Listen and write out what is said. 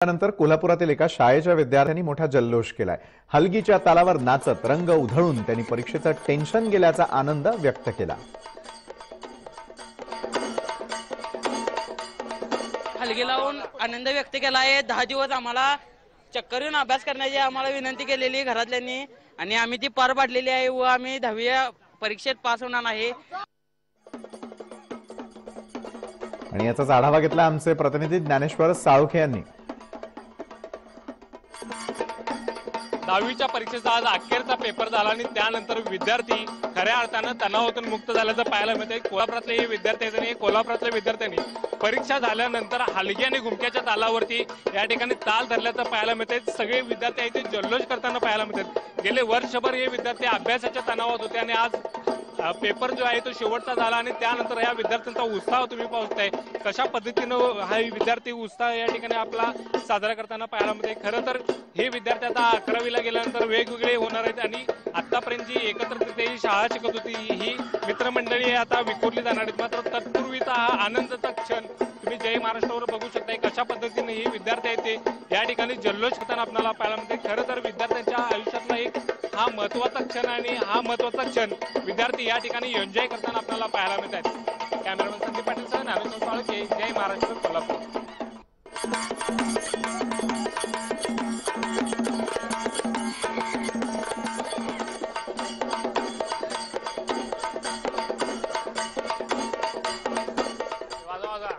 त्यानंतर कोल्हापुरातील एका शाळेच्या विद्यार्थ्यांनी मोठा जल्लोष केलाय। हलगीच्या तालावर नाचत रंग उधळून त्यांनी परीक्षेचं टेन्शन गेल्याचा आनंद व्यक्त केला। हलगी लावून आनंद व्यक्त केला आहे। 10 दिवस आम्हाला चक्कर येऊन अभ्यास करण्याची आम्हाला विनंती केलेली घरातल्यांनी आणि आम्ही ती पार पाडलेली आहे व आम्ही 10वी परीक्षेत पास होणार आहे। आणि याचाच आढावा घेतला आमचे प्रतिनिधी ज्ञानेश्वर साळुखे यांनी। 10वीच्या परीक्षेचा आज अखेरचा पेपर झाला आणि त्यानंतर विद्यार्थी खऱ्या अर्थानं तणावातून मुक्त झाल्याचं पाहायला मिळतंय। कोल्हापुरातले हे विद्यार्थी आहेत आणि कोल्हापुरातल्या विद्यार्थ्यांनी परीक्षा झाल्यानंतर हलगी आणि घुमक्याच्या तालावरती या ठिकाणी ताल धरल्याचं पाहायला मिळतंय। सगळे विद्यार्थी इथे जल्लोष करताना पाहायला मिळतात। गेले वर्षभर हे विद्यार्थी अभ्यासाच्या तणावात होते आणि आज पेपर जो आहे तो शेवटचा झाला आणि त्यानंतर या विद्यार्थ्यांचा उत्साह तुम्ही पाहताय कशा पद्धतीनं हा विद्यार्थी उत्साह या ठिकाणी आपला साजरा करताना पाहायला मिळते। खरं तर हे विद्यार्थी आता 11वीला गेल्यानंतर वेगवेगळे होणार आहेत आणि आतापर्यंत जी एकत्रितरित्या ही शाळा शिकत होती ही मित्रमंडळी आता विखुरली जाणार आहेत। मात्र तत्पूर्वीचा हा आनंदाचा क्षण तुम्ही जय महाराष्ट्रावर बघू शकताय कशा पद्धतीने हे विद्यार्थी आहेत ते या ठिकाणी जल्लोष करताना आपल्याला पाहायला मिळते। खरं तर विद्यार्थ्यांच्या आयुष्यातला एक हा महत्वाचा क्षण आणि हा महत्वाचा क्षण विद्यार्थी या ठिकाणी एन्जॉय करताना आपल्याला पाहायला मिळतात। कॅमेरामन संदीप पाटील सह ज्ञानेश्वर साळुखे, जय महाराष्ट्र, कोल्हापूर। वाजा वाजा